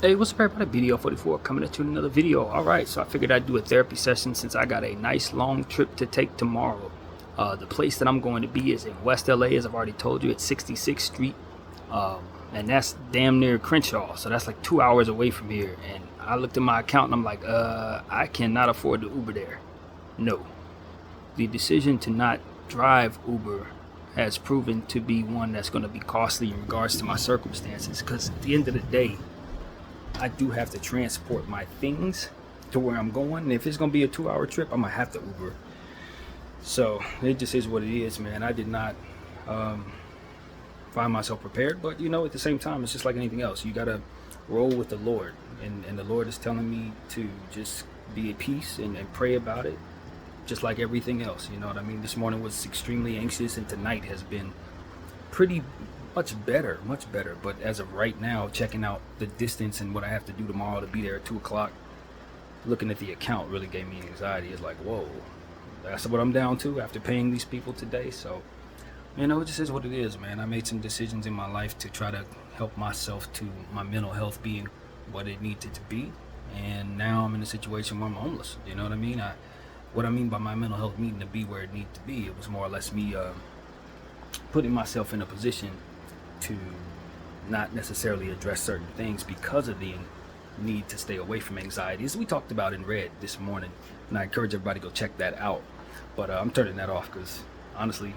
Hey, what's up everybody? BDF 44 coming at you in another video. Alright, so I figured I'd do a therapy session since I got a nice long trip to take tomorrow. The place that I'm going to be is in West LA, as I've already told you. It's 66th Street. And that's damn near Crenshaw, so that's like 2 hours away from here. And I looked at my account and I'm like, I cannot afford to Uber there. No. The decision to not drive Uber has proven to be one that's going to be costly in regards to my circumstances, because at the end of the day, I do have to transport my things to where I'm going. And if it's going to be a 2-hour trip, I'm going to have to Uber. So it just is what it is, man. I did not find myself prepared. But, you know, at the same time, it's just like anything else. You got to roll with the Lord. And the Lord is telling me to just be at peace and pray about it, just like everything else. You know what I mean? This morning was extremely anxious, and tonight has been pretty much better. But as of right now, checking out the distance and what I have to do tomorrow to be there at 2 o'clock, looking at the account really gave me anxiety. It's like, whoa, that's what I'm down to after paying these people today. So, you know, it just is what it is, man. I made some decisions in my life to try to help myself to my mental health being what it needed to be, and now I'm in a situation where I'm homeless. You know what I mean? What I mean by my mental health needing to be where it needed to be, it was more or less me putting myself in a position to not necessarily address certain things because of the need to stay away from anxiety, as we talked about in Red this morning, and I encourage everybody to go check that out. But I'm turning that off because honestly,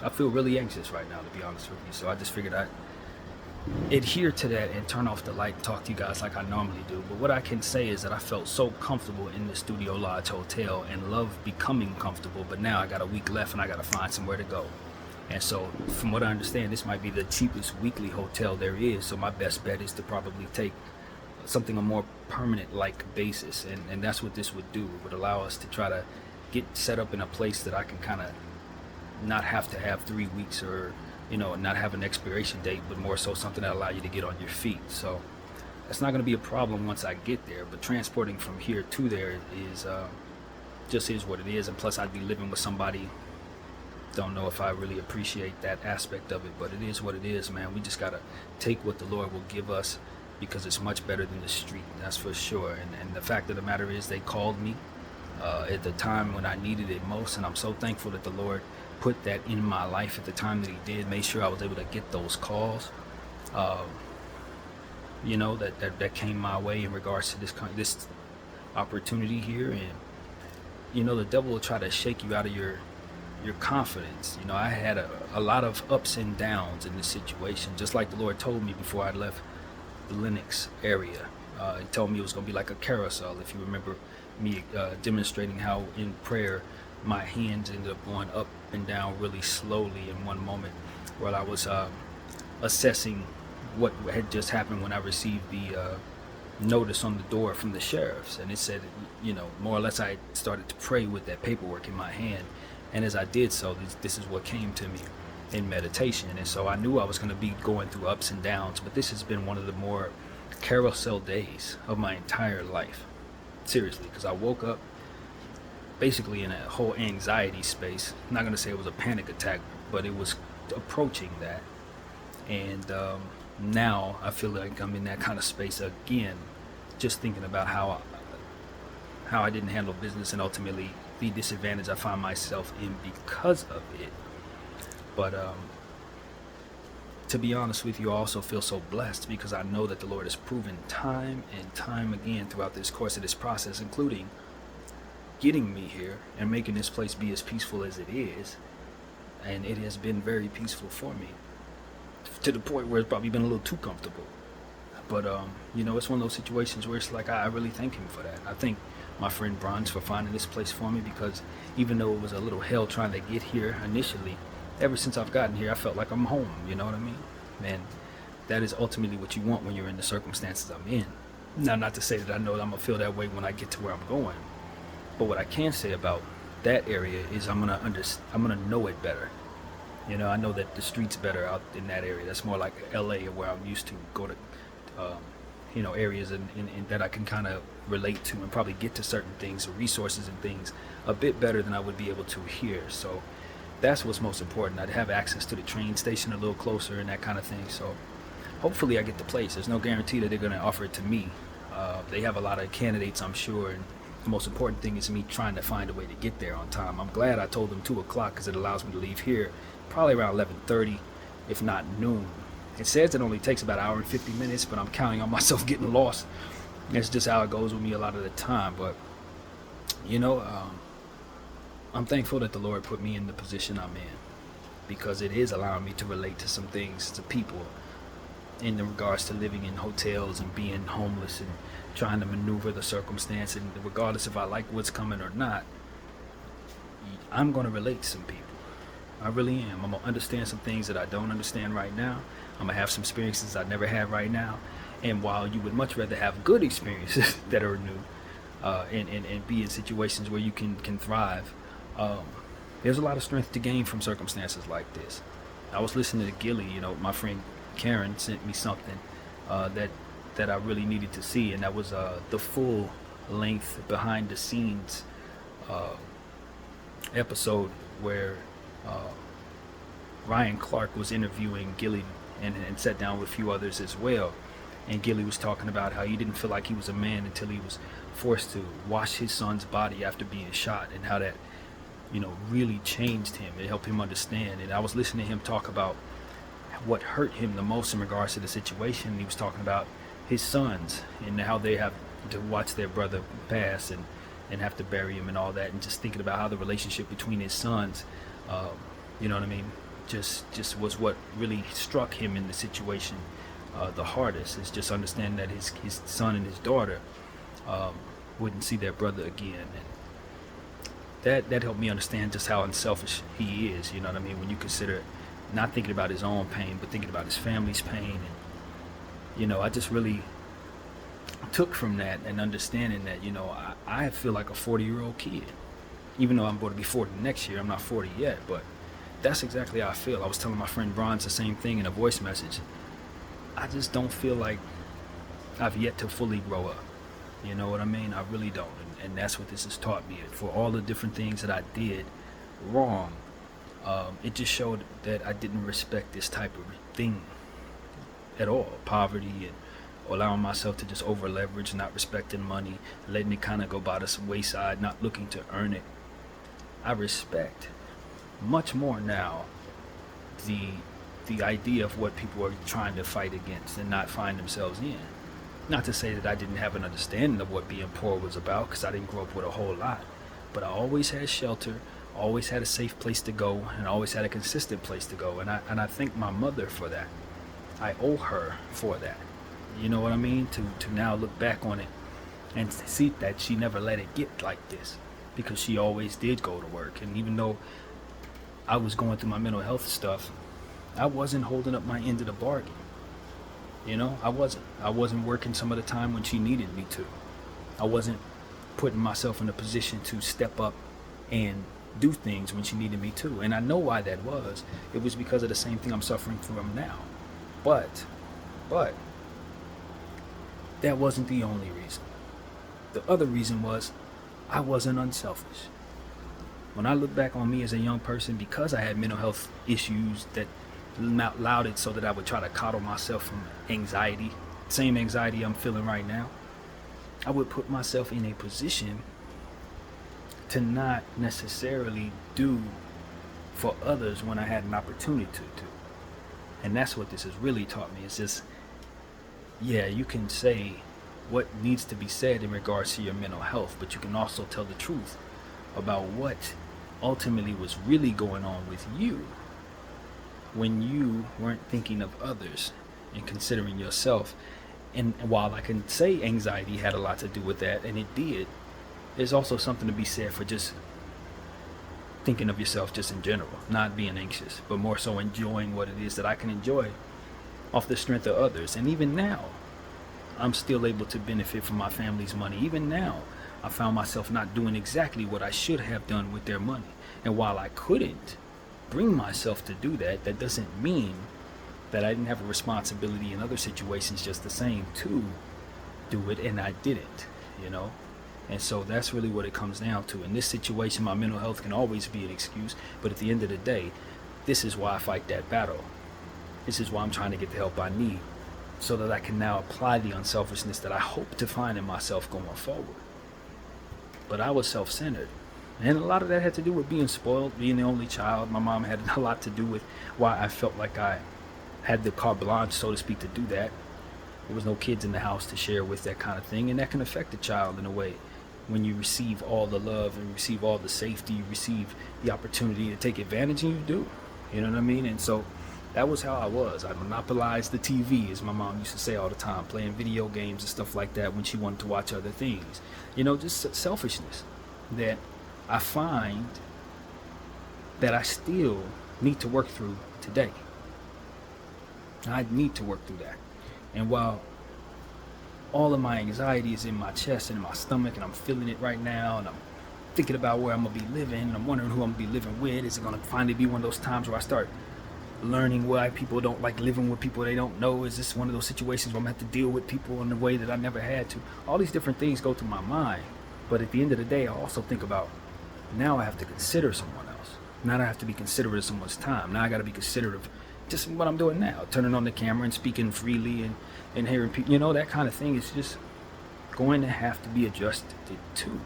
I feel really anxious right now, to be honest with you. So I just figured I'd adhere to that and turn off the light and talk to you guys like I normally do. But what I can say is that I felt so comfortable in the Studio Lodge Hotel and love becoming comfortable, but now I got a week left and I got to find somewhere to go. And so from what I understand, this might be the cheapest weekly hotel there is. So my best bet is to probably take something on a more permanent like basis. And that's what this would do. It would allow us to try to get set up in a place that I can kind of not have to have 3 weeks, or, you know, not have an expiration date, but more so something that allow you to get on your feet. So that's not going to be a problem once I get there. But transporting from here to there is just is what it is. And plus I'd be living with somebody. Don't know if I really appreciate that aspect of it, but it is what it is, man. We just gotta take what the Lord will give us, because it's much better than the street, that's for sure. And the fact of the matter is, they called me at the time when I needed it most, and I'm so thankful that the Lord put that in my life at the time that he did, made sure I was able to get those calls, you know, that came my way in regards to this opportunity here. And, you know, the devil will try to shake you out of your confidence. You know, I had a lot of ups and downs in this situation, just like the Lord told me before I left the Lenox area. He told me it was going to be like a carousel. If you remember me demonstrating how in prayer my hands ended up going up and down really slowly in one moment while I was assessing what had just happened when I received the notice on the door from the sheriffs. And it said, you know, more or less I started to pray with that paperwork in my hand. And as I did so, this is what came to me in meditation. And so I knew I was going to be going through ups and downs, but this has been one of the more carousel days of my entire life. Seriously, because I woke up basically in a whole anxiety space. I'm not going to say it was a panic attack, but it was approaching that. And now I feel like I'm in that kind of space again, just thinking about how I didn't handle business, and ultimately the disadvantage I find myself in because of it. But to be honest with you, I also feel so blessed because I know that the Lord has proven time and time again throughout this course of this process, including getting me here and making this place be as peaceful as it is. And it has been very peaceful for me, to the point where it's probably been a little too comfortable. But you know, it's one of those situations where it's like I really thank him for that. I thank my friend Bronze for finding this place for me, because even though it was a little hell trying to get here initially, ever since I've gotten here, I felt like I'm home. You know what I mean? And that is ultimately what you want when you're in the circumstances I'm in. Now, not to say that I know that I'm gonna feel that way when I get to where I'm going, but what I can say about that area is I'm gonna know it better. You know, I know that the street's better out in that area. That's more like LA, where I'm used to go to you know, areas in that I can kind of relate to and probably get to certain things, resources and things a bit better than I would be able to here. So that's what's most important. I'd have access to the train station a little closer and that kind of thing. So hopefully I get the place. There's no guarantee that they're going to offer it to me. They have a lot of candidates, I'm sure, and the most important thing is me trying to find a way to get there on time. I'm glad I told them 2 o'clock because it allows me to leave here probably around 11:30, if not noon. It says it only takes about an hour and 50 minutes, but I'm counting on myself getting lost. That's just how it goes with me a lot of the time. But, I'm thankful that the Lord put me in the position I'm in, because it is allowing me to relate to some things, to people, in regards to living in hotels and being homeless and trying to maneuver the circumstance. And regardless if I like what's coming or not, I'm going to relate to some people. I really am. I'm going to understand some things that I don't understand right now. I'm going to have some experiences I never had right now. And while you would much rather have good experiences that are new, and be in situations where you can thrive, there's a lot of strength to gain from circumstances like this. I was listening to Gilly, my friend Karen sent me something that I really needed to see, and that was the full length behind the scenes episode where Ryan Clark was interviewing Gilly and sat down with a few others as well. And Gilly was talking about how he didn't feel like he was a man until he was forced to wash his son's body after being shot, and how that really changed him. It helped him understand. And I was listening to him talk about what hurt him the most in regards to the situation. He was talking about his sons and how they have to watch their brother pass and have to bury him and all that, and just thinking about how the relationship between his sons, just was what really struck him in the situation the hardest, is just understanding that his son and his daughter wouldn't see their brother again. And that helped me understand just how unselfish he is, when you consider not thinking about his own pain, but thinking about his family's pain. And I just really took from that and understanding that I feel like a 40-year-old kid, even though I'm going to be 40 next year. I'm not 40 yet, but that's exactly how I feel. I was telling my friend Bronze the same thing in a voice message. I just don't feel like I've yet to fully grow up. You know what I mean? I really don't. And that's what this has taught me. For all the different things that I did wrong, it just showed that I didn't respect this type of thing at all. Poverty and allowing myself to just over leverage, not respecting money, letting it kind of go by the wayside, not looking to earn it. I respect much more now the idea of what people are trying to fight against and not find themselves in. Not to say that I didn't have an understanding of what being poor was about, because I didn't grow up with a whole lot, but I always had shelter, always had a safe place to go, and always had a consistent place to go. And I thank my mother for that. I owe her for that. You know what I mean? To now look back on it and see that she never let it get like this, because she always did go to work. And even though I was going through my mental health stuff, I wasn't holding up my end of the bargain. I wasn't working some of the time when she needed me to. I wasn't putting myself in a position to step up and do things when she needed me to. And I know why that was. It was because of the same thing I'm suffering from now. But that wasn't the only reason. The other reason was I wasn't unselfish. When I look back on me as a young person, because I had mental health issues that allowed it so that I would try to coddle myself from anxiety, same anxiety I'm feeling right now, I would put myself in a position to not necessarily do for others when I had an opportunity to. And that's what this has really taught me. It's just, you can say what needs to be said in regards to your mental health, but you can also tell the truth about what ultimately was really going on with you when you weren't thinking of others and considering yourself. And while I can say anxiety had a lot to do with that, and it did, there's also something to be said for just thinking of yourself just in general, not being anxious, but more so enjoying what it is that I can enjoy off the strength of others. And even now, I'm still able to benefit from my family's money. Even now, I found myself not doing exactly what I should have done with their money. And while I couldn't bring myself to do that, that doesn't mean that I didn't have a responsibility in other situations just the same to do it, and I didn't, And so that's really what it comes down to. In this situation, my mental health can always be an excuse, but at the end of the day, this is why I fight that battle. This is why I'm trying to get the help I need, so that I can now apply the unselfishness that I hope to find in myself going forward. But I was self-centered. And a lot of that had to do with being spoiled, being the only child. My mom had a lot to do with why I felt like I had the carte blanche, so to speak, to do that. There was no kids in the house to share with, that kind of thing. And that can affect a child in a way. When you receive all the love and receive all the safety, you receive the opportunity to take advantage, and you do. You know what I mean? And so that was how I was. I monopolized the TV, as my mom used to say all the time, playing video games and stuff like that when she wanted to watch other things. You know, just selfishness that I find that I still need to work through today. I need to work through that. And while all of my anxiety is in my chest and in my stomach, and I'm feeling it right now, and I'm thinking about where I'm going to be living, and I'm wondering who I'm going to be living with, is it going to finally be one of those times where I start learning why people don't like living with people they don't know? Is this one of those situations where I'm going to have to deal with people in a way that I never had to? All these different things go through my mind. But at the end of the day, I also think about, now I have to consider someone else. Now I have to be considerate of someone's time. Now I got to be considerate of just what I'm doing now, turning on the camera and speaking freely and hearing people, you know, that kind of thing is just going to have to be adjusted to.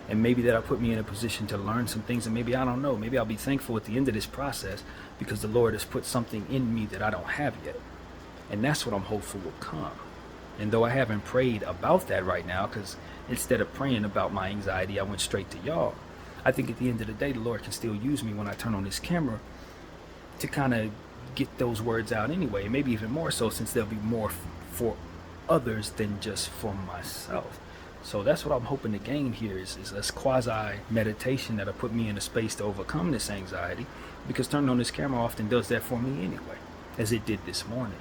And maybe that'll put me in a position to learn some things, and maybe, I don't know, maybe I'll be thankful at the end of this process because the Lord has put something in me that I don't have yet. And that's what I'm hopeful will come. And though I haven't prayed about that right now, because instead of praying about my anxiety, I went straight to y'all, I think at the end of the day, the Lord can still use me when I turn on this camera to kind of get those words out anyway. Maybe even more so, since there'll be more for others than just for myself. So that's what I'm hoping to gain here is this quasi meditation that'll put me in a space to overcome this anxiety, because turning on this camera often does that for me anyway, as it did this morning.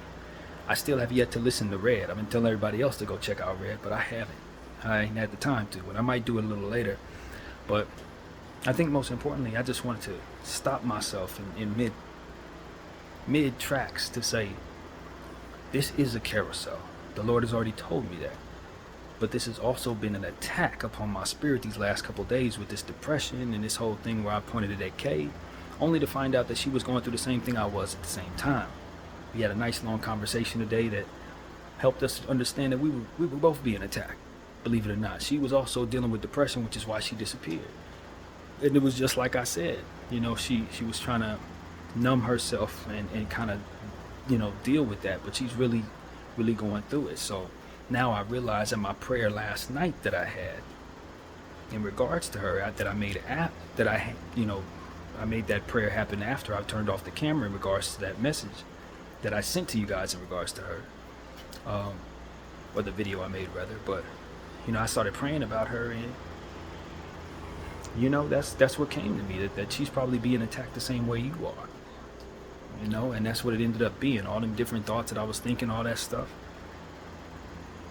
I still have yet to listen to Red. I've been telling everybody else to go check out Red, but I haven't. I ain't had the time to, and I might do it a little later. But I think most importantly, I just wanted to stop myself in mid tracks to say, this is a carousel. The Lord has already told me that. But this has also been an attack upon my spirit these last couple of days with this depression and this whole thing where I pointed it at Kay, only to find out that she was going through the same thing I was at the same time. We had a nice long conversation today that helped us understand that we were both being attacked. Believe it or not, she was also dealing with depression, which is why she disappeared. And it was just like I said, you know, she was trying to numb herself and kind of, you know, deal with that, but she's really going through it. So now I realize in my prayer last night that I had in regards to her, that I made I made that prayer happen after I turned off the camera in regards to that message that I sent to you guys in regards to her, or the video I made rather. But you know, I started praying about her, and you know, that's what came to me, that she's probably being attacked the same way you are, you know. And that's what it ended up being, all them different thoughts that I was thinking, all that stuff.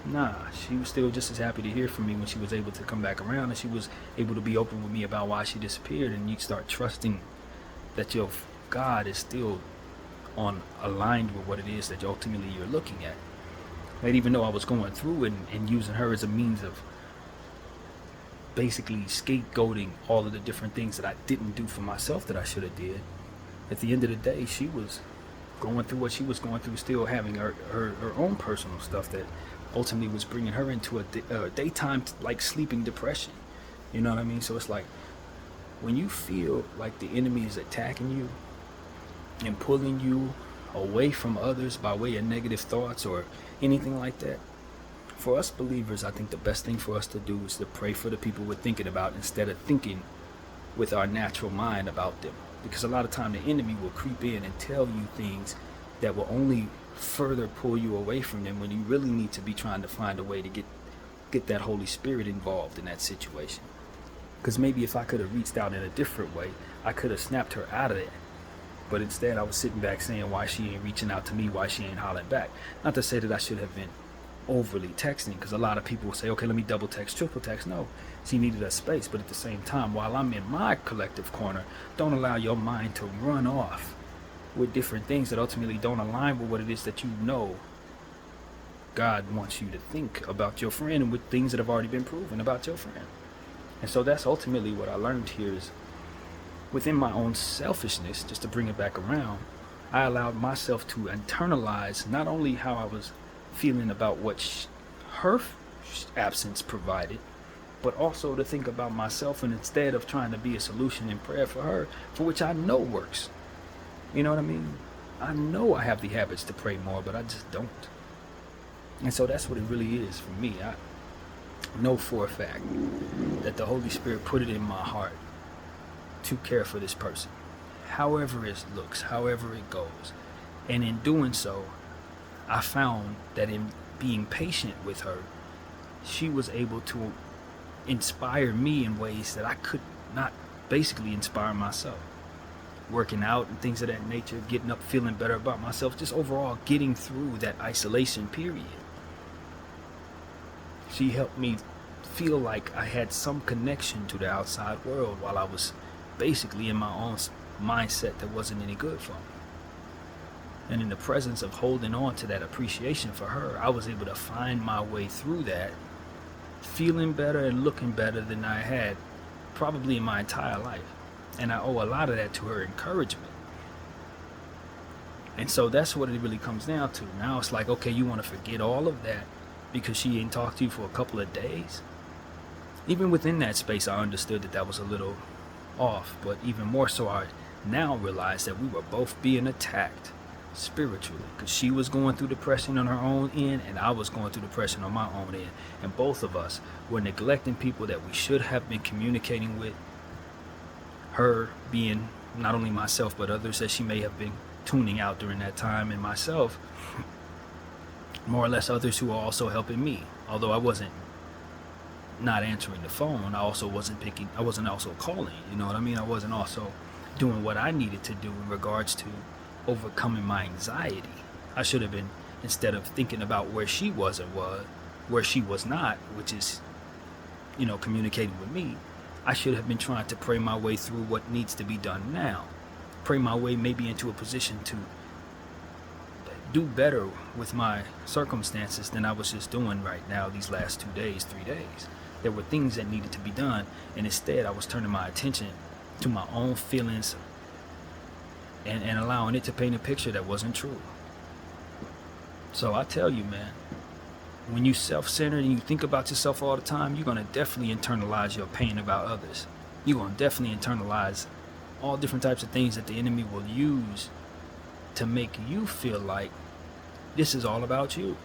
Nah, she was still just as happy to hear from me when she was able to come back around, and she was able to be open with me about why she disappeared. And you start trusting that your God is still aligned with what it is that ultimately you're looking at. That even though I was going through it and using her as a means of basically scapegoating all of the different things that I didn't do for myself that I should have did, at the end of the day, she was going through what she was going through, still having her own personal stuff that ultimately was bringing her into a daytime like sleeping depression. You know what I mean? So it's like, when you feel like the enemy is attacking you and pulling you away from others by way of negative thoughts or anything like that, for us believers, I think the best thing for us to do is to pray for the people we're thinking about instead of thinking with our natural mind about them. Because a lot of time the enemy will creep in and tell you things that will only further pull you away from them, when you really need to be trying to find a way to get that Holy Spirit involved in that situation. Because maybe if I could have reached out in a different way, I could have snapped her out of it. But instead I was sitting back saying, why she ain't reaching out to me, why she ain't hollering back. Not to say that I should have been overly texting, because a lot of people will say, okay, let me double text, triple text. No, she needed a space. But at the same time, while I'm in my collective corner, don't allow your mind to run off with different things that ultimately don't align with what it is that you know God wants you to think about your friend, and with things that have already been proven about your friend. And so that's ultimately what I learned here, is within my own selfishness, just to bring it back around, I allowed myself to internalize not only how I was feeling about what her absence provided, but also to think about myself, and instead of trying to be a solution in prayer for her, for which I know works. You know what I mean? I know I have the habits to pray more, but I just don't. And so that's what it really is for me. I know for a fact that the Holy Spirit put it in my heart to care for this person, however it looks, however it goes. And in doing so, I found that in being patient with her, she was able to inspire me in ways that I could not basically inspire myself. Working out and things of that nature, getting up, feeling better about myself, just overall getting through that isolation period. She helped me feel like I had some connection to the outside world while I was basically in my own mindset that wasn't any good for me. And in the presence of holding on to that appreciation for her, I was able to find my way through that, feeling better and looking better than I had probably in my entire life. And I owe a lot of that to her encouragement. And so that's what it really comes down to. Now it's like, okay, you want to forget all of that because she ain't talked to you for a couple of days? Even within that space, I understood that that was a little off. But even more so, I now realized that we were both being attacked spiritually, because she was going through depression on her own end and I was going through depression on my own end, and both of us were neglecting people that we should have been communicating with, her being not only myself but others that she may have been tuning out during that time, and myself more or less others who are also helping me. Although I wasn't not answering the phone, I wasn't also calling, you know what I mean? I wasn't also doing what I needed to do in regards to overcoming my anxiety. I should have been, instead of thinking about where she was and where she was not, which is, communicating with me, I should have been trying to pray my way through what needs to be done now. Pray my way maybe into a position to do better with my circumstances than I was just doing right now these last 2 days, 3 days. There were things that needed to be done, and instead I was turning my attention to my own feelings and allowing it to paint a picture that wasn't true. So I tell you, man, when you self-centered and you think about yourself all the time, you're going to definitely internalize your pain about others. You're going to definitely internalize all different types of things that the enemy will use to make you feel like this is all about you.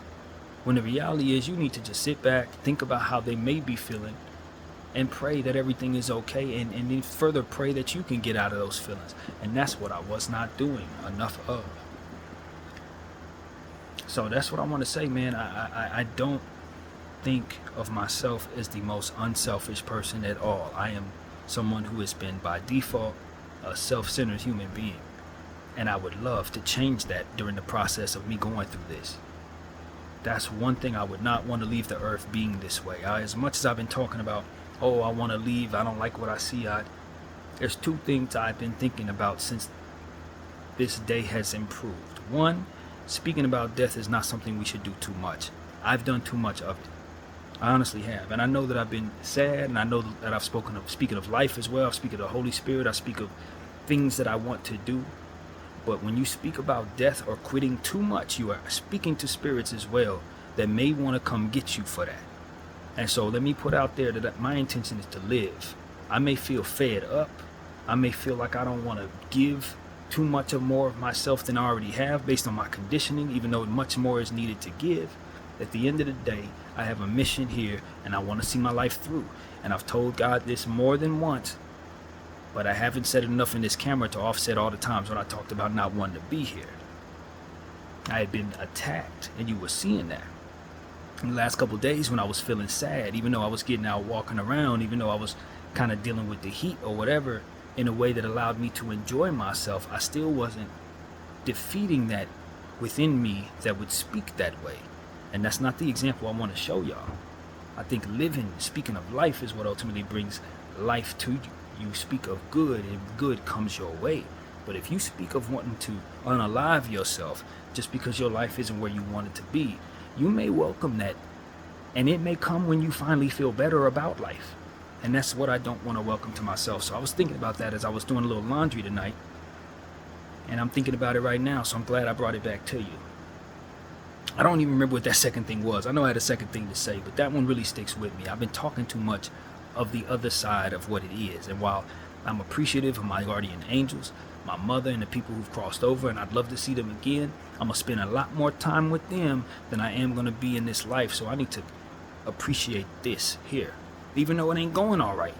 When the reality is, you need to just sit back, think about how they may be feeling, and pray that everything is okay, and then further pray that you can get out of those feelings. And that's what I was not doing enough of. So that's what I want to say, man. I don't think of myself as the most unselfish person at all. I am someone who has been by default a self-centered human being, and I would love to change that during the process of me going through this. That's one thing I would not want to leave the earth being this way. As much as I've been talking about, oh, I want to leave, I don't like what I see, there's two things I've been thinking about since this day has improved. One, speaking about death is not something we should do too much. I've done too much of it. I honestly have. And I know that I've been sad, and I know that I've speaking of life as well. I speak of the Holy Spirit. I speak of things that I want to do. But when you speak about death or quitting too much, you are speaking to spirits as well that may want to come get you for that. And so let me put out there that my intention is to live. I may feel fed up. I may feel like I don't want to give too much of more of myself than I already have based on my conditioning, even though much more is needed to give. At the end of the day, I have a mission here, and I want to see my life through. And I've told God this more than once, but I haven't said enough in this camera to offset all the times when I talked about not wanting to be here. I had been attacked, and you were seeing that. In the last couple of days when I was feeling sad, even though I was getting out walking around, even though I was kind of dealing with the heat or whatever in a way that allowed me to enjoy myself, I still wasn't defeating that within me that would speak that way. And that's not the example I want to show y'all. I think living, speaking of life, is what ultimately brings life to you. You speak of good, and good comes your way. But if you speak of wanting to unalive yourself just because your life isn't where you want it to be, you may welcome that, and it may come when you finally feel better about life. And that's what I don't want to welcome to myself. So I was thinking about that as I was doing a little laundry tonight, and I'm thinking about it right now, so I'm glad I brought it back to you. I don't even remember what that second thing was. I know I had a second thing to say, but that one really sticks with me. I've been talking too much of the other side of what it is. And while I'm appreciative of my guardian angels, my mother, and the people who've crossed over, and I'd love to see them again, I'm going to spend a lot more time with them than I am going to be in this life. So I need to appreciate this here, even though it ain't going all right.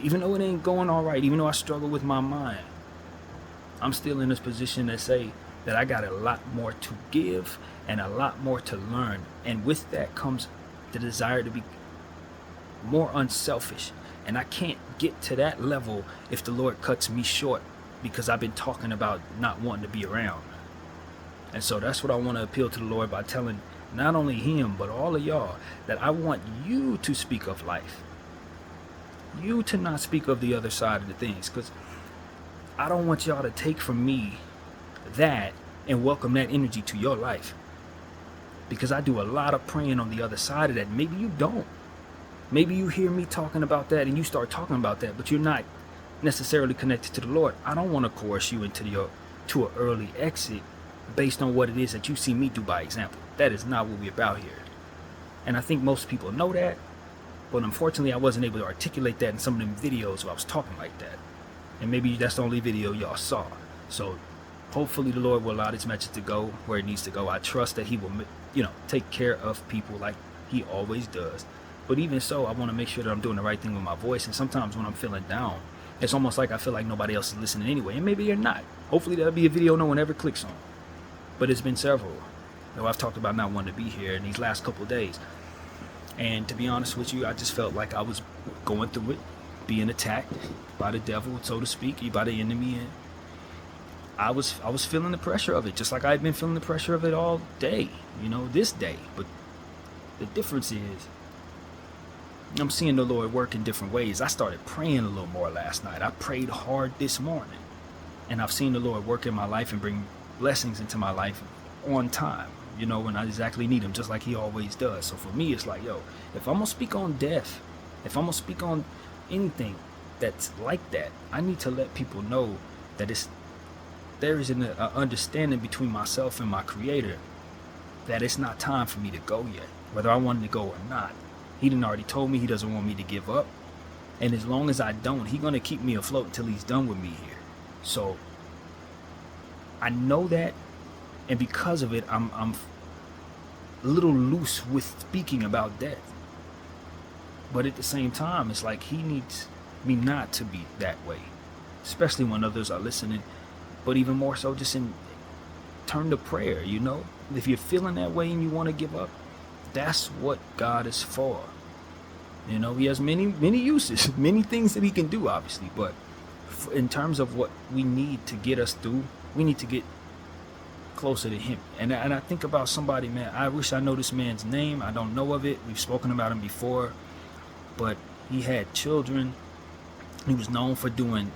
Even though I struggle with my mind, I'm still in this position to say that I got a lot more to give and a lot more to learn. And with that comes the desire to be more unselfish. And I can't get to that level if the Lord cuts me short, because I've been talking about not wanting to be around. And so that's what I want to appeal to the Lord by telling not only him, but all of y'all, that I want you to speak of life. You to not speak of the other side of the things, because I don't want y'all to take from me that and welcome that energy to your life. Because I do a lot of praying on the other side of that. Maybe you don't. Maybe you hear me talking about that and you start talking about that, but you're not necessarily connected to the Lord. I don't want to coerce you into to an early exit based on what it is that you see me do by example. That is not what we're about here. And I think most people know that, but unfortunately I wasn't able to articulate that in some of them videos where I was talking like that. And maybe that's the only video y'all saw. So hopefully the Lord will allow this message to go where it needs to go. I trust that he will, take care of people like he always does. But even so, I want to make sure that I'm doing the right thing with my voice. And sometimes when I'm feeling down, it's almost like I feel like nobody else is listening anyway. And maybe they're not. Hopefully that'll be a video no one ever clicks on. But it's been several. I've talked about not wanting to be here in these last couple of days. And to be honest with you, I just felt like I was going through it, being attacked by the devil, so to speak, by the enemy. And I was feeling the pressure of it, just like I've been feeling the pressure of it all day, this day. But the difference is I'm seeing the Lord work in different ways. I started praying a little more last night. I prayed hard this morning. And I've seen the Lord work in my life and bring blessings into my life on time, when I exactly need them, just like he always does. So for me, it's like, if I'm going to speak on death, if I'm going to speak on anything that's like that, I need to let people know that there is an understanding between myself and my Creator that it's not time for me to go yet, whether I wanted to go or not. He done already told me he doesn't want me to give up. And as long as I don't, he's going to keep me afloat until he's done with me here. So I know that. And because of it, I'm a little loose with speaking about death. But at the same time, it's like he needs me not to be that way, especially when others are listening. But even more so, just in turn to prayer, If you're feeling that way and you want to give up, that's what God is for. He has many uses, many things that he can do, obviously. But in terms of what we need to get us through, we need to get closer to him. And I think about somebody, man, I wish I know this man's name. I don't know of it. We've spoken about him before. But he had children. He was known for doing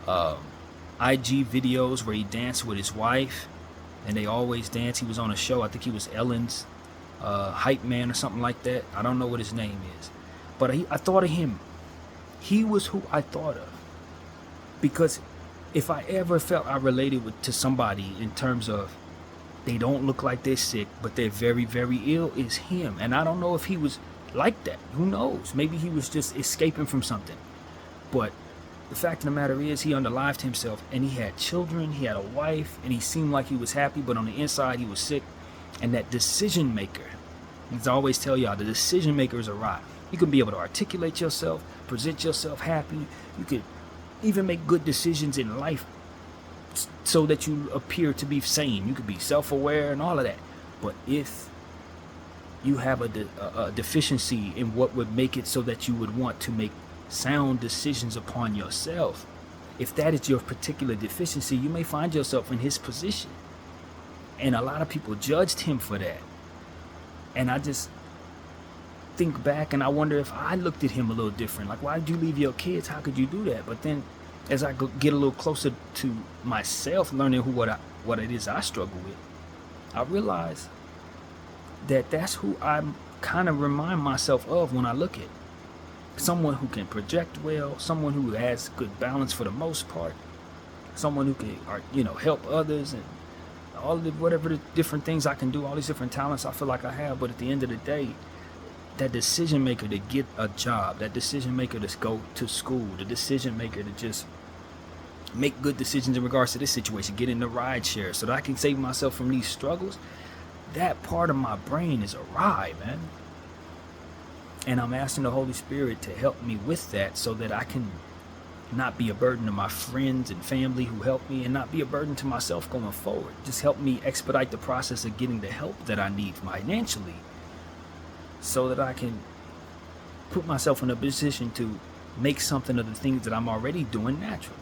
IG videos where he danced with his wife. And they always dance. He was on a show. I think he was Ellen's hype man or something like that. I don't know what his name is, but I thought of him. He was who I thought of, because if I ever felt I related to somebody in terms of they don't look like they're sick but they're very, very ill, is him. And I don't know if he was like that. Who knows? Maybe he was just escaping from something. But the fact of the matter is, he underlived himself, and he had children, he had a wife, and he seemed like he was happy, but on the inside he was sick. And that decision maker, as I always tell y'all, the decision makers arrive. You can be able to articulate yourself, present yourself happy. You could even make good decisions in life so that you appear to be sane. You could be self-aware and all of that. But if you have a deficiency in what would make it so that you would want to make sound decisions upon yourself, if that is your particular deficiency, you may find yourself in his position. And a lot of people judged him for that. And I just think back and I wonder if I looked at him a little different. Like, why did you leave your kids? How could you do that? But then as I get a little closer to myself, learning what it is I struggle with, I realize that that's who I kind of remind myself of when I look at someone who can project well, someone who has good balance for the most part, someone who can, help others, and all the whatever the different things I can do, all these different talents I feel like I have. But at the end of the day, that decision maker to get a job, that decision maker to go to school, the decision maker to just make good decisions in regards to this situation, get in the ride share so that I can save myself from these struggles, that part of my brain is awry, man. And I'm asking the Holy Spirit to help me with that so that I can not be a burden to my friends and family who help me, and not be a burden to myself going forward. Just help me expedite the process of getting the help that I need financially so that I can put myself in a position to make something of the things that I'm already doing naturally.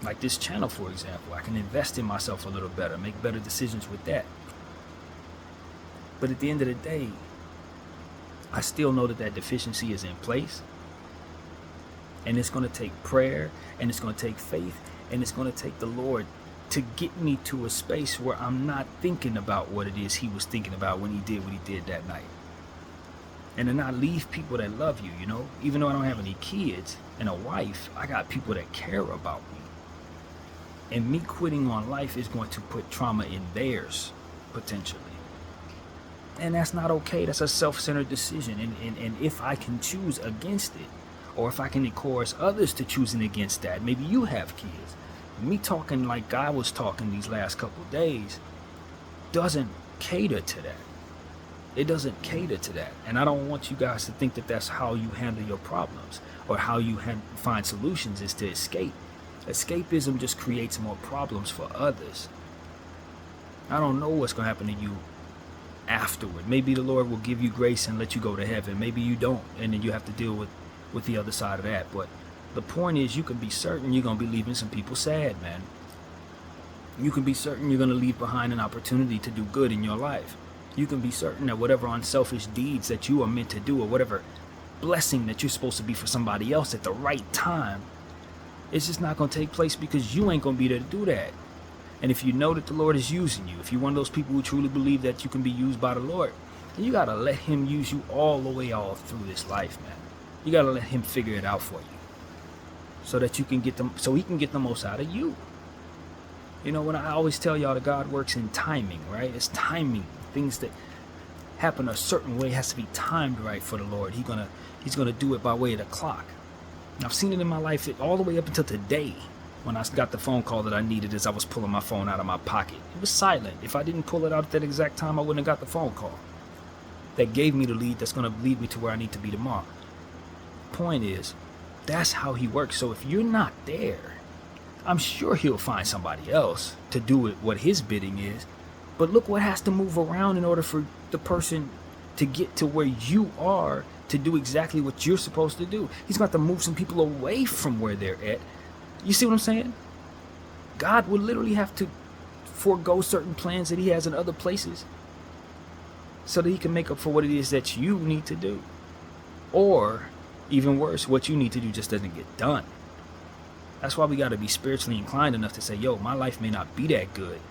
Like this channel, for example, I can invest in myself a little better, make better decisions with that. But at the end of the day, I still know that that deficiency is in place. And it's going to take prayer, and it's going to take faith, and it's going to take the Lord to get me to a space where I'm not thinking about what it is he was thinking about when he did what he did that night. And to not leave people that love you, you know? Even though I don't have any kids and a wife, I got people that care about me. And me quitting on life is going to put trauma in theirs, potentially. And that's not okay. That's a self-centered decision. And if I can choose against it, or if I can encourage others to choosing against that, maybe you have kids. Me talking like I was talking these last couple of days doesn't cater to that. It doesn't cater to that. And I don't want you guys to think that that's how you handle your problems or how you find solutions, is to escape. Escapism just creates more problems for others. I don't know what's going to happen to you afterward. Maybe the Lord will give you grace and let you go to heaven. Maybe you don't, and then you have to deal with the other side of that. But the point is, you can be certain you're going to be leaving some people sad, man. You can be certain you're going to leave behind an opportunity to do good in your life. You can be certain that whatever unselfish deeds that you are meant to do, or whatever blessing that you're supposed to be for somebody else at the right time, it's just not going to take place because you ain't going to be there to do that. And if you know that the Lord is using you, if you're one of those people who truly believe that you can be used by the Lord, then you got to let him use you all the way all through this life, man. You got to let him figure it out for you so that you can get them, so he can get the most out of you. You know, when I always tell y'all that God works in timing, right? It's timing. Things that happen a certain way has to be timed right for the Lord. He's gonna do it by way of the clock. And I've seen it in my life all the way up until today, when I got the phone call that I needed as I was pulling my phone out of my pocket. It was silent. If I didn't pull it out at that exact time, I wouldn't have got the phone call. That gave me the lead that's gonna lead me to where I need to be tomorrow. Point is, that's how he works. So if you're not there, I'm sure he'll find somebody else to do it what his bidding is. But look what has to move around in order for the person to get to where you are to do exactly what you're supposed to do. He's got to move some people away from where they're at. You see what I'm saying? God will literally have to forego certain plans that he has in other places so that he can make up for what it is that you need to do. Or, even worse, what you need to do just doesn't get done. That's why we got to be spiritually inclined enough to say, yo, my life may not be that good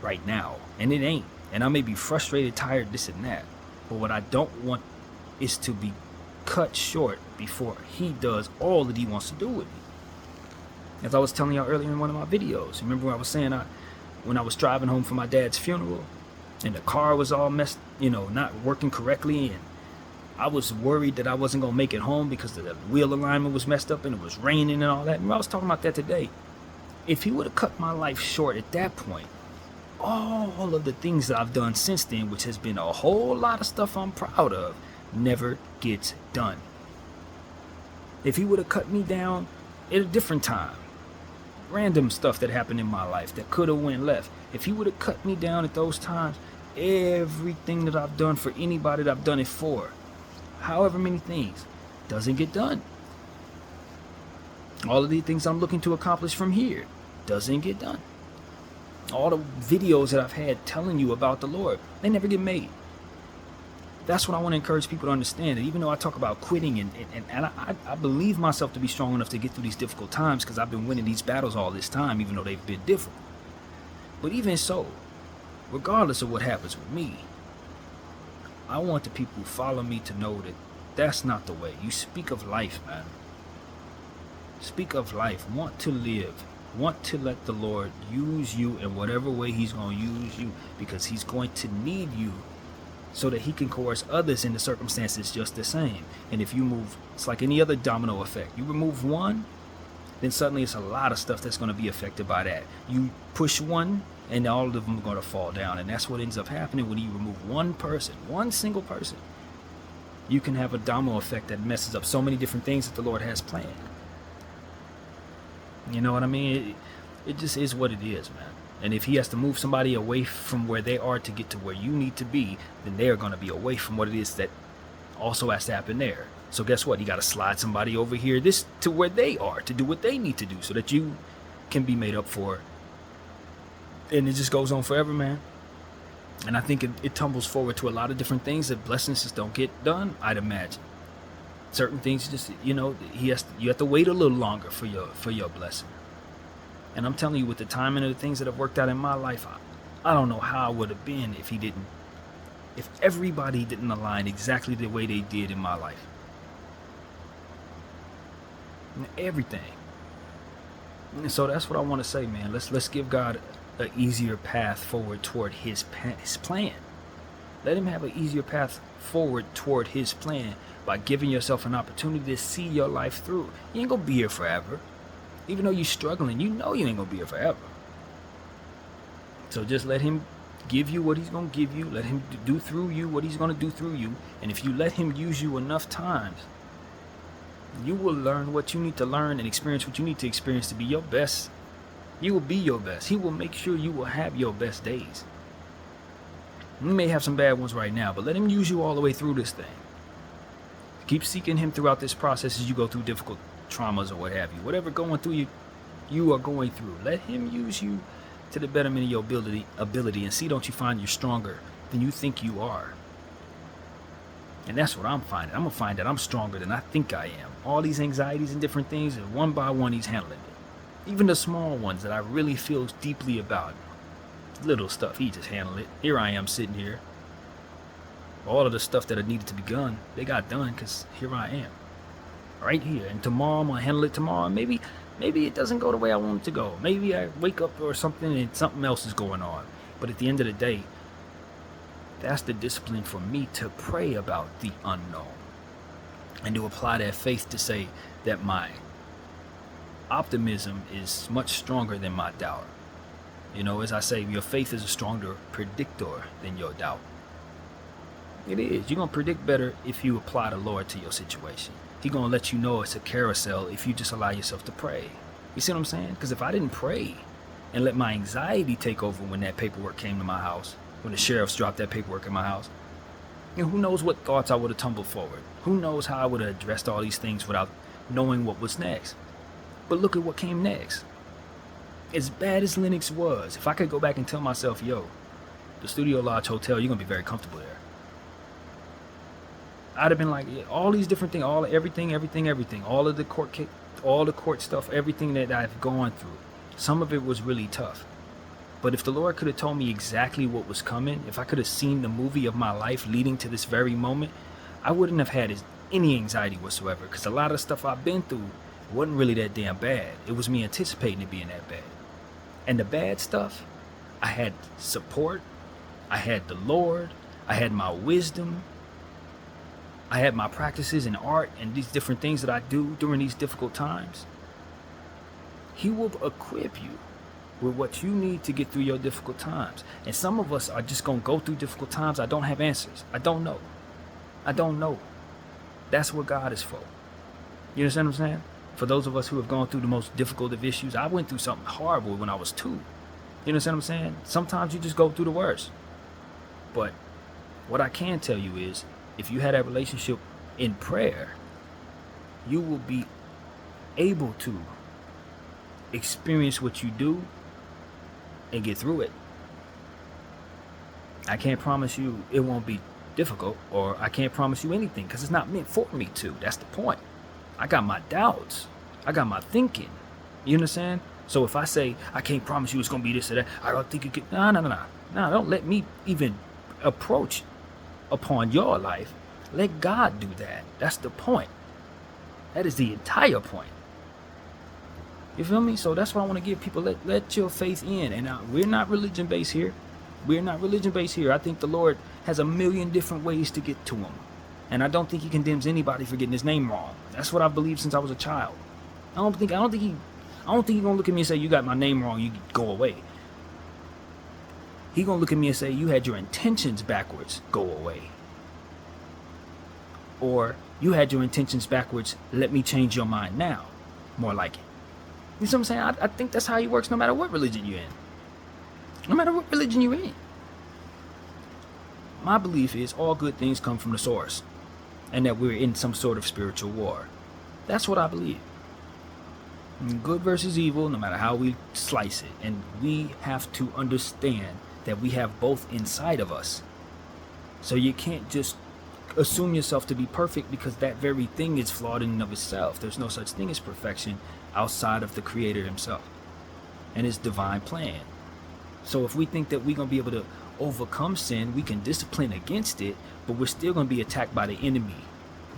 right now, and it ain't, and I may be frustrated, tired, this and that, but what I don't want is to be cut short before he does all that he wants to do with me. As I was telling y'all earlier in one of my videos, remember when I was saying when I was driving home from my dad's funeral and the car was all messed, not working correctly, and I was worried that I wasn't going to make it home because the wheel alignment was messed up and it was raining and all that. Remember I was talking about that today. If he would have cut my life short at that point, all of the things that I've done since then, which has been a whole lot of stuff I'm proud of, never gets done. If he would have cut me down at a different time, random stuff that happened in my life that could have went left, if he would have cut me down at those times, everything that I've done for anybody that I've done it for, however many things, doesn't get done. All of the things I'm looking to accomplish from here doesn't get done. All the videos that I've had telling you about the Lord, they never get made. That's what I want to encourage people to understand. That even though I talk about quitting and I believe myself to be strong enough to get through these difficult times because I've been winning these battles all this time, even though they've been difficult. But even so, regardless of what happens with me, I want the people who follow me to know that that's not the way. You speak of life, man. Speak of life. Want to live want to let the Lord use you in whatever way he's going to use you, because he's going to need you so that he can coerce others into circumstances just the same. And if you move, it's like any other domino effect. You remove one, then suddenly it's a lot of stuff that's going to be affected by that. You push one, and all of them are going to fall down. And that's what ends up happening when you remove one person, one single person. You can have a domino effect that messes up so many different things that the Lord has planned. You know what I mean? It just is what it is, man. And if he has to move somebody away from where they are to get to where you need to be, then they're going to be away from what it is that also has to happen there. So guess what? You got to slide somebody over here this to where they are to do what they need to do so that you can be made up for. And it just goes on forever, man. And I think it tumbles forward to a lot of different things that blessings just don't get done, I'd imagine. Certain things just, you have to wait a little longer for your blessing. And I'm telling you, with the timing of the things that have worked out in my life, I don't know how it would have been if everybody didn't align exactly the way they did in my life. Everything. And so that's what I want to say, man. Let's give God an easier path forward toward his plan. Let him have an easier path forward toward his plan by giving yourself an opportunity to see your life through. You ain't gonna be here forever. Even though you're struggling, you know you ain't gonna be here forever. So just let him give you what he's gonna give you. Let him do through you what he's gonna do through you. And if you let him use you enough times, you will learn what you need to learn and experience what you need to experience to be your best. You will be your best. He will make sure you will have your best days. You may have some bad ones right now, but let him use you all the way through this thing. Keep seeking him throughout this process as you go through difficult traumas or what have you. Whatever going through you are going through. Let him use you to the betterment of your ability, and see, don't you find you're stronger than you think you are. And that's what I'm finding. I'm going to find that I'm stronger than I think I am. All these anxieties and different things, and one by one he's handling it. Even the small ones that I really feel deeply about. Little stuff, he just handled it. Here I am sitting here. All of the stuff that needed to be done, they got done because here I am. Right here. And tomorrow I'm going to handle it tomorrow. Maybe it doesn't go the way I want it to go. Maybe I wake up or something and something else is going on. But at the end of the day, that's the discipline for me to pray about the unknown. And to apply that faith to say that my optimism is much stronger than my doubt. You know, as I say, your faith is a stronger predictor than your doubt. It is. You're going to predict better if you apply the Lord to your situation. He's going to let you know it's a carousel if you just allow yourself to pray. You see what I'm saying? Because if I didn't pray and let my anxiety take over when that paperwork came to my house, when the sheriffs dropped that paperwork in my house, who knows what thoughts I would have tumbled forward. Who knows how I would have addressed all these things without knowing what was next. But look at what came next. As bad as Lennox was, if I could go back and tell myself, yo, the Studio Lodge Hotel, you're going to be very comfortable there. I'd have been like, yeah, all these different things, everything, all of the court stuff, everything that I've gone through. Some of it was really tough. But if the Lord could have told me exactly what was coming, if I could have seen the movie of my life leading to this very moment, I wouldn't have had any anxiety whatsoever. Because a lot of the stuff I've been through wasn't really that damn bad. It was me anticipating it being that bad. And the bad stuff, I had support, I had the Lord, I had my wisdom, I had my practices in art and these different things that I do during these difficult times. He will equip you with what you need to get through your difficult times. And some of us are just going to go through difficult times. I don't have answers. I don't know. That's what God is for. You understand what I'm saying? For those of us who have gone through the most difficult of issues, I went through something horrible when I was 2. You understand what I'm saying? Sometimes you just go through the worst. But what I can tell you is, if you had that relationship in prayer, you will be able to experience what you do and get through it. I can't promise you it won't be difficult, or I can't promise you anything because it's not meant for me to. That's the point. I got my doubts. I got my thinking. You understand? So if I say, I can't promise you it's going to be this or that, I don't think it could. No. Don't let me even approach upon your life. Let God do that. That's the point. That is the entire point. You feel me? So that's what I want to give people. Let your faith in. And we're not religion based here. We're not religion based here. I think the Lord has a million different ways to get to him. And I don't think he condemns anybody for getting his name wrong. That's what I've believed since I was a child. I don't think he gonna look at me and say, you got my name wrong, you go away. He gonna look at me and say, you had your intentions backwards, go away. Or you had your intentions backwards, let me change your mind now. More like it. You see what I'm saying? I think that's how he works no matter what religion you're in. No matter what religion you're in. My belief is all good things come from the source. And that we're in some sort of spiritual war. That's what I believe. Good versus evil, no matter how we slice it. And we have to understand that we have both inside of us. So you can't just assume yourself to be perfect, because that very thing is flawed in and of itself. There's no such thing as perfection outside of the Creator himself and his divine plan. So if we think that we're going to be able to overcome sin, we can discipline against it, but we're still going to be attacked by the enemy,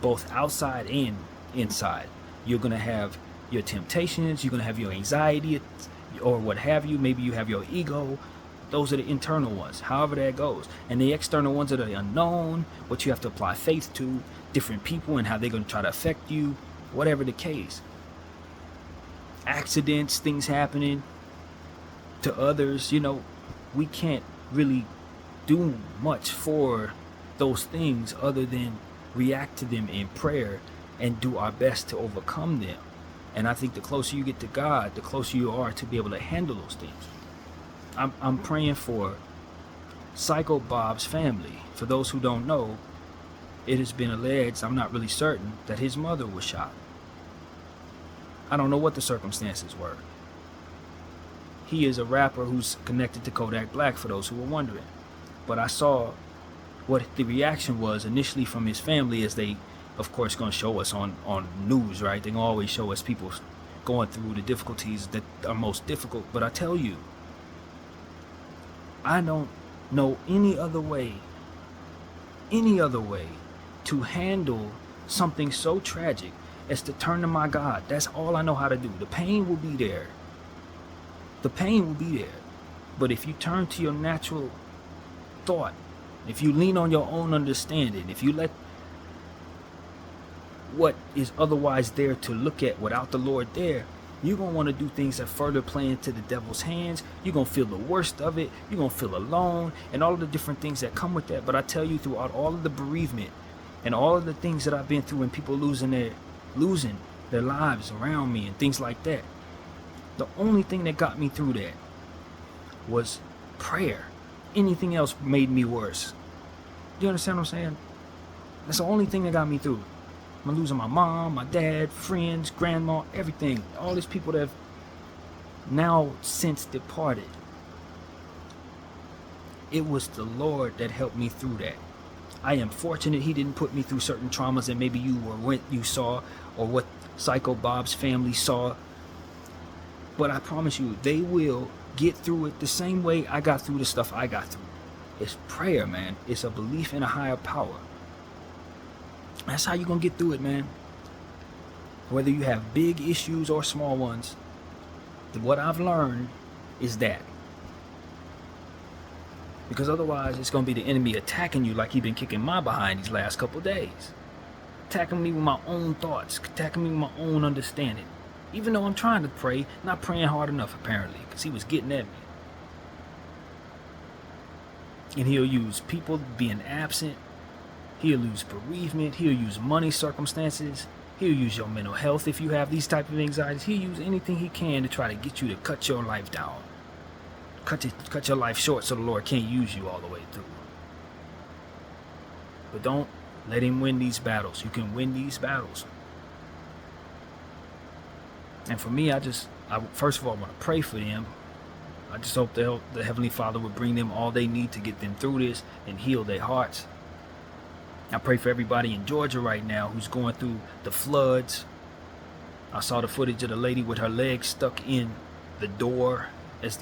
both outside and inside. You're going to have your temptations, you're going to have your anxiety or what have you. Maybe you have your ego. Those are the internal ones, however that goes. And the external ones are the unknown, what you have to apply faith to, different people and how they're going to try to affect you, whatever the case. Accidents, things happening to others, we can't really do much for those things other than react to them in prayer and do our best to overcome them. And I think the closer you get to God, the closer you are to be able to handle those things. I'm praying for Psycho Bob's family. For those who don't know, it has been alleged, I'm not really certain, that his mother was shot. I don't know what the circumstances were. He is a rapper who's connected to Kodak Black, for those who were wondering. But I saw what the reaction was initially from his family, as they, of course, going to show us on news, right? They're going to always show us people going through the difficulties that are most difficult. But I tell you, I don't know any other way to handle something so tragic as to turn to my God. That's all I know how to do. The pain will be there. The pain will be there. But if you turn to your natural thought, if you lean on your own understanding, if you let what is otherwise there to look at without the Lord there, you're going to want to do things that further play into the devil's hands. You're going to feel the worst of it. You're going to feel alone and all of the different things that come with that. But I tell you, throughout all of the bereavement and all of the things that I've been through and people losing their lives around me and things like that, the only thing that got me through that was prayer. Anything else made me worse. Do you understand what I'm saying? That's the only thing that got me through. I'm losing my mom, my dad, friends, grandma, everything. All these people that have now since departed. It was the Lord that helped me through that. I am fortunate he didn't put me through certain traumas that maybe you saw, or what Psycho Bob's family saw. But I promise you, they will get through it the same way I got through the stuff I got through. It's prayer, man. It's a belief in a higher power. That's how you're going to get through it, man. Whether you have big issues or small ones, what I've learned is that. Because otherwise, it's going to be the enemy attacking you like he's been kicking my behind these last couple days. Attacking me with my own thoughts, attacking me with my own understanding. Even though I'm trying to pray, not praying hard enough apparently, because he was getting at me. And he'll use people being absent. He'll use bereavement. He'll use money circumstances. He'll use your mental health if you have these type of anxieties. He'll use anything he can to try to get you to cut your life down. Cut your life short so the Lord can't use you all the way through. But don't let him win these battles. You can win these battles. And for me, I first of all want to pray for them. I just hope the Heavenly Father would bring them all they need to get them through this and heal their hearts. I pray for everybody in Georgia right now who's going through the floods. I saw the footage of the lady with her legs stuck in the door at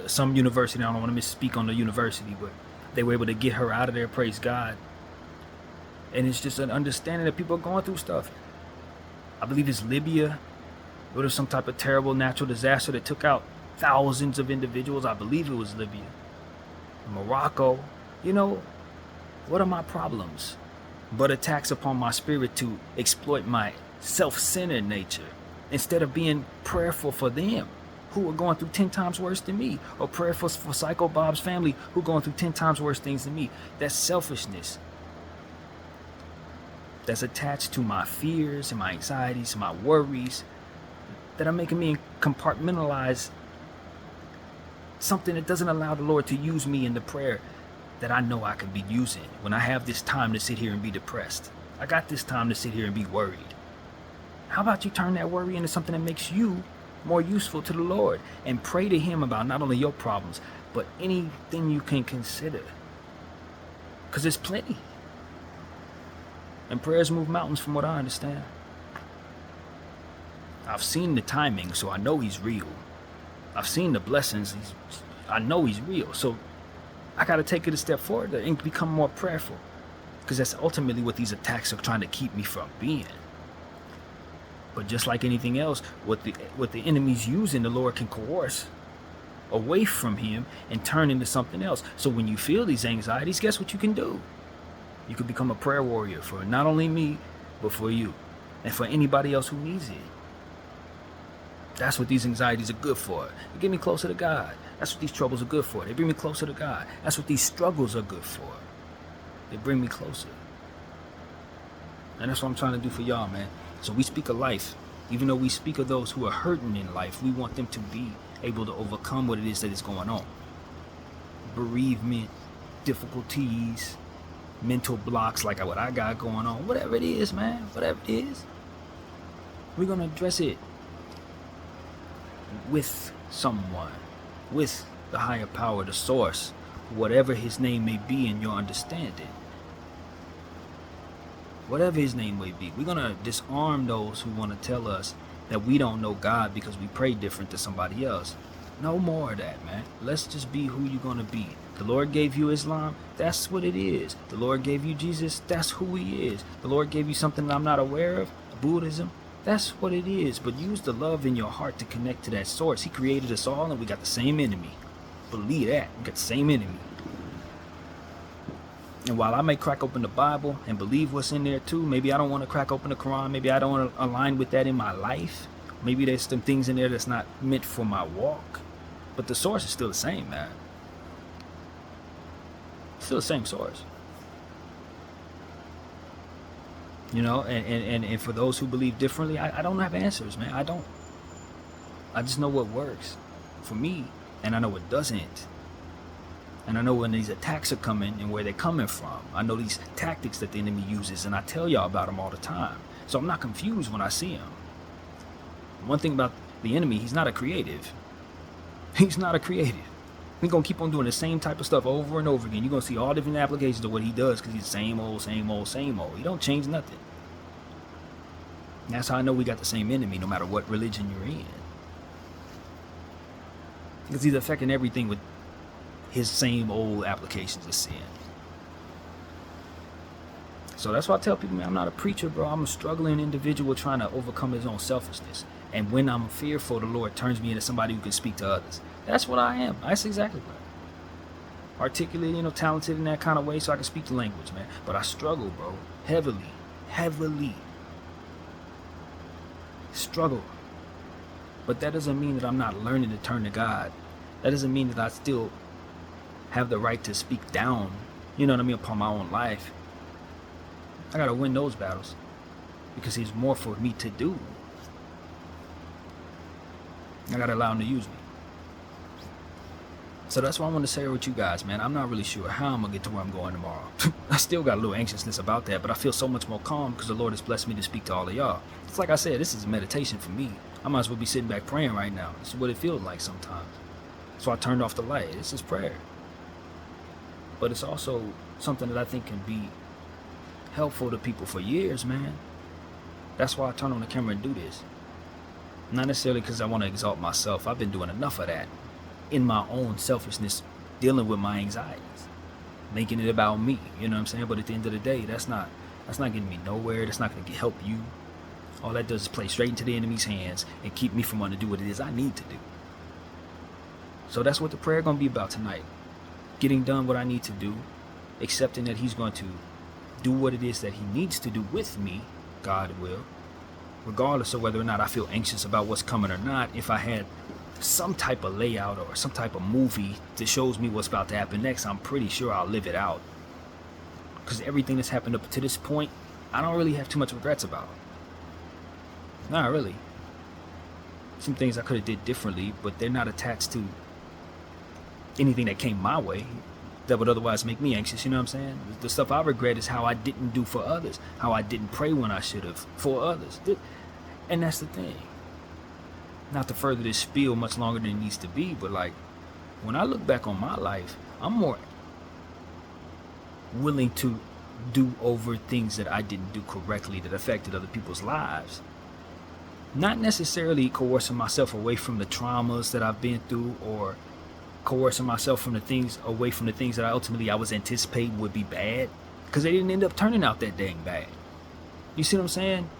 some university. I don't want to misspeak on the university, but they were able to get her out of there, praise God. And it's just an understanding that people are going through stuff. I believe it's Libya. What if some type of terrible natural disaster that took out thousands of individuals? I believe it was Libya, Morocco. You know, what are my problems but attacks upon my spirit to exploit my self-centered nature instead of being prayerful for them who are going through 10 times worse than me, or prayerful for Psycho Bob's family who are going through 10 times worse things than me? That's selfishness. That's attached to my fears and my anxieties, my worries, that are making me compartmentalize something that doesn't allow the Lord to use me in the prayer that I know I can be using when I have this time to sit here and be depressed. I got this time to sit here and be worried. How about you turn that worry into something that makes you more useful to the Lord and pray to Him about not only your problems, but anything you can consider? Because there's plenty. And prayers move mountains from what I understand. I've seen the timing, so I know He's real. I've seen the blessings. I know He's real. So I got to take it a step forward and become more prayerful, because that's ultimately what these attacks are trying to keep me from being. But just like anything else, what the enemy's using, the Lord can coerce away from Him and turn into something else. So when you feel these anxieties, guess what you can do? You can become a prayer warrior for not only me, but for you and for anybody else who needs it. That's what these anxieties are good for. They get me closer to God. That's what these troubles are good for. They bring me closer to God. That's what these struggles are good for. They bring me closer. And that's what I'm trying to do for y'all, man. So we speak of life. Even though we speak of those who are hurting in life, we want them to be able to overcome what it is that is going on. Bereavement, difficulties, mental blocks like what I got going on. Whatever it is, man. Whatever it is. We're going to address it with someone, with the higher power, the source, whatever His name may be in your understanding. Whatever His name may be, we're going to disarm those who want to tell us that we don't know God because we pray different to somebody else. No more of that, man. Let's just be who you're going to be. The Lord gave you Islam, that's what it is. The Lord gave you Jesus, that's who He is. The Lord gave you something that I'm not aware of, Buddhism, that's what it is. But use the love in your heart to connect to that source. He created us all and we got the same enemy. Believe that. We got the same enemy. And while I may crack open the Bible and believe what's in there too, maybe I don't want to crack open the Quran. Maybe I don't want to align with that in my life. Maybe there's some things in there that's not meant for my walk. But the source is still the same, man. Still the same source. You know, and for those who believe differently, I don't have answers, man. I don't. I just know what works for me, and I know what doesn't. And I know when these attacks are coming and where they're coming from. I know these tactics that the enemy uses, and I tell y'all about them all the time. So I'm not confused when I see them. One thing about the enemy, he's not a creative. He's not a creative. He's going to keep on doing the same type of stuff over and over again. You're going to see all different applications of what he does because he's the same old, same old, same old. He don't change nothing. And that's how I know we got the same enemy no matter what religion you're in. Because he's affecting everything with his same old applications of sin. So that's why I tell people, man, I'm not a preacher, bro. I'm a struggling individual trying to overcome his own selfishness. And when I'm fearful, the Lord turns me into somebody who can speak to others. That's what I am. That's exactly what. Articulate, talented in that kind of way so I can speak the language, man. But I struggle, bro. Heavily. Struggle. But that doesn't mean that I'm not learning to turn to God. That doesn't mean that I still have the right to speak down, upon my own life. I gotta win those battles because He's more for me to do. I gotta allow Him to use me. So that's why I want to share with you guys, man. I'm not really sure how I'm gonna get to where I'm going tomorrow. I still got a little anxiousness about that, but I feel so much more calm because the Lord has blessed me to speak to all of y'all. It's like I said, this is a meditation for me. I might as well be sitting back praying right now. This is what it feels like sometimes. So I turned off the light. This is prayer. But it's also something that I think can be helpful to people for years, man. That's why I turn on the camera and do this. Not necessarily because I want to exalt myself. I've been doing enough of that in my own selfishness, dealing with my anxieties, making it about me. You know what I'm saying? But at the end of the day, that's not getting me nowhere. That's not going to help you. All that does is play straight into the enemy's hands and keep me from wanting to do what it is I need to do. So that's what the prayer going to be about tonight. Getting done what I need to do, accepting that he's going to do what it is that he needs to do with me, God will, regardless of whether or not I feel anxious about what's coming or not. If I had some type of layout or some type of movie that shows me what's about to happen next, I'm pretty sure I'll live it out. Because everything that's happened up to this point, I don't really have too much regrets about. Not really. Some things I could have did differently, but they're not attached to anything that came my way that would otherwise make me anxious. You know what I'm saying? The stuff I regret is how I didn't do for others, how I didn't pray when I should have for others. And that's the thing. Not to further this spiel much longer than it needs to be, but like, when I look back on my life, I'm more willing to do over things that I didn't do correctly that affected other people's lives. Not necessarily coercing myself away from the traumas that I've been through, or coercing myself from the things away from the things that I was anticipating would be bad, because they didn't end up turning out that dang bad. You see what I'm saying?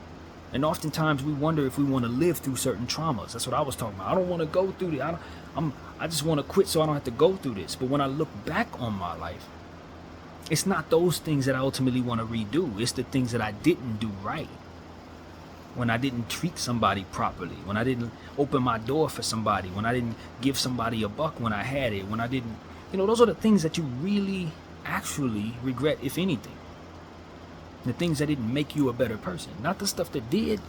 And oftentimes we wonder if we want to live through certain traumas. That's what I was talking about. I don't want to go through this. I just want to quit so I don't have to go through this. But when I look back on my life, it's not those things that I ultimately want to redo. It's the things that I didn't do right. When I didn't treat somebody properly, when I didn't open my door for somebody, when I didn't give somebody a buck when I had it, when I didn't, those are the things that you really actually regret, if anything. The things that didn't make you a better person, not the stuff that did.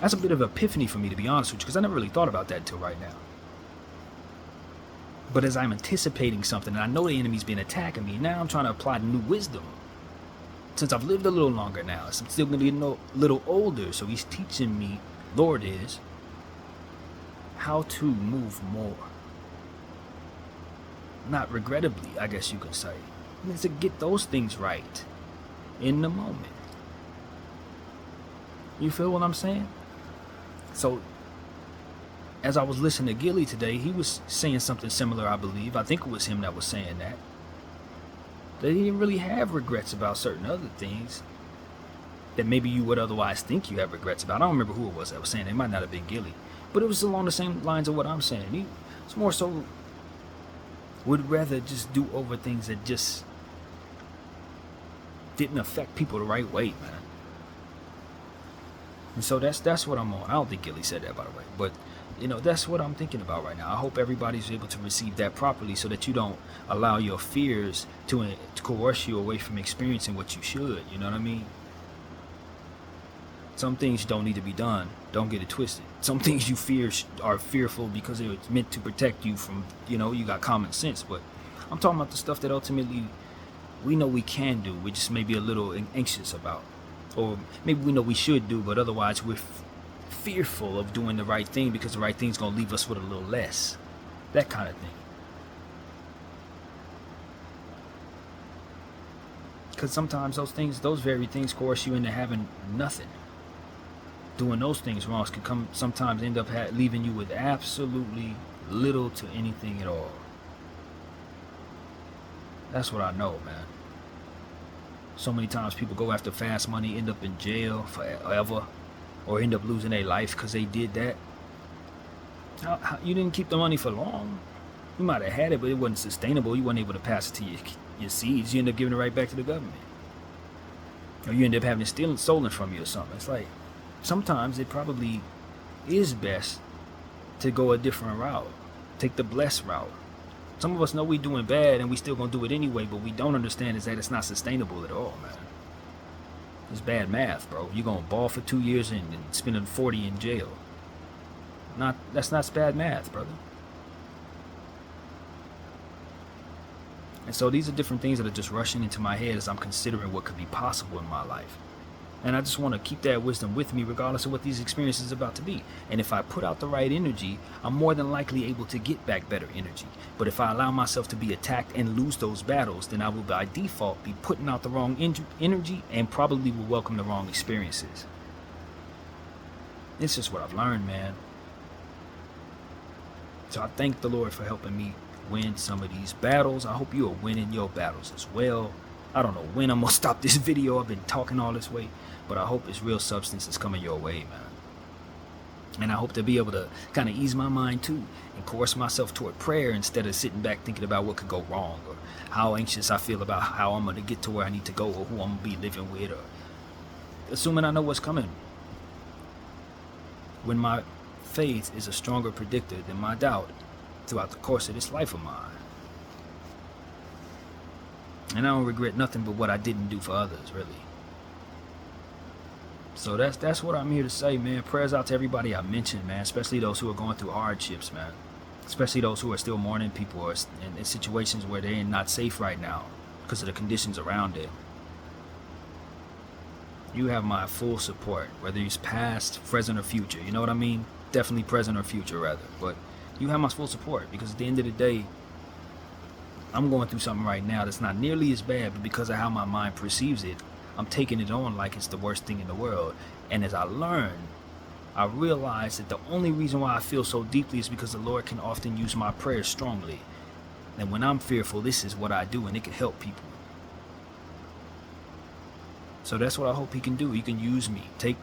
That's a bit of an epiphany for me, to be honest with you, because I never really thought about that until right now. But as I'm anticipating something, and I know the enemy's been attacking me, now I'm trying to apply new wisdom. Since I've lived a little longer now, I'm still going to be a little older, so he's teaching me, Lord is, how to move more. Not regrettably, I guess you could say. To get those things right in the moment. You feel what I'm saying? So, as I was listening to Gilly today, he was saying something similar, I believe. I think it was him that was saying that. That he didn't really have regrets about certain other things that maybe you would otherwise think you have regrets about. I don't remember who it was that was saying it. It might not have been Gilly. But it was along the same lines of what I'm saying. He was more so would rather just do over things that just didn't affect people the right way, man. And so that's what I'm on. I don't think Gilly said that, by the way, but that's what I'm thinking about right now. I hope everybody's able to receive that properly, so that you don't allow your fears to coerce you away from experiencing what you should. You know what I mean? Some things don't need to be done. Don't get it twisted. Some things you fear are fearful because it's meant to protect you from, you got common sense. But I'm talking about the stuff that ultimately we know we can do. We just may be a little anxious about. Or maybe we know we should do, but otherwise we're fearful of doing the right thing because the right thing's going to leave us with a little less. That kind of thing. Because sometimes those very things coerce you into having nothing. Doing those things wrong can sometimes end up leaving you with absolutely little to anything at all. That's what I know, man. So many times people go after fast money, end up in jail forever, or end up losing their life because they did that. You didn't keep the money for long. You might have had it, but it wasn't sustainable. You weren't able to pass it to your seeds. You end up giving it right back to the government. Or you end up having it stolen from you or something. It's like, sometimes it probably is best to go a different route. Take the blessed route. Some of us know we're doing bad and we still gonna do it anyway, but we don't understand is that it's not sustainable at all, man. It's bad math, bro. You're gonna ball for 2 years and spending 40 in jail. That's not bad math, brother. And so these are different things that are just rushing into my head as I'm considering what could be possible in my life. And I just want to keep that wisdom with me regardless of what these experiences are about to be. And if I put out the right energy, I'm more than likely able to get back better energy. But if I allow myself to be attacked and lose those battles, then I will by default be putting out the wrong energy and probably will welcome the wrong experiences. It's just what I've learned, man. So I thank the Lord for helping me win some of these battles. I hope you are winning your battles as well. I don't know when I'm gonna stop this video. I've been talking all this way, but I hope it's real substance that's coming your way, man. And I hope to be able to kind of ease my mind too and coerce myself toward prayer instead of sitting back thinking about what could go wrong or how anxious I feel about how I'm going to get to where I need to go or who I'm going to be living with, or assuming I know what's coming. When my faith is a stronger predictor than my doubt throughout the course of this life of mine. And I don't regret nothing but what I didn't do for others, really. So that's what I'm here to say, man. Prayers out to everybody I mentioned, man, especially those who are going through hardships, man. Especially those who are still mourning people or in situations where they're not safe right now because of the conditions around it. You have my full support, whether it's past, present, or future. You know what I mean? Definitely present or future, rather. But you have my full support because at the end of the day, I'm going through something right now that's not nearly as bad, but because of how my mind perceives it, I'm taking it on like it's the worst thing in the world. And as I learn, I realize that the only reason why I feel so deeply is because the Lord can often use my prayers strongly. And when I'm fearful, this is what I do, and it can help people. So that's what I hope He can do. He can use me. Take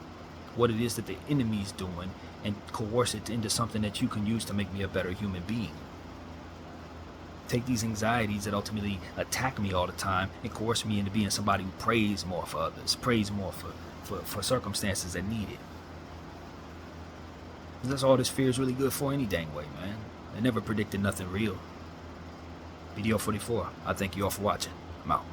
what it is that the enemy's doing and coerce it into something that you can use to make me a better human being. Take these anxieties that ultimately attack me all the time and coerce me into being somebody who prays more for others, prays more for circumstances that need it. That's all this fear is really good for any dang way, man. They never predicted nothing real. BDF 44, I thank you all for watching. I'm out.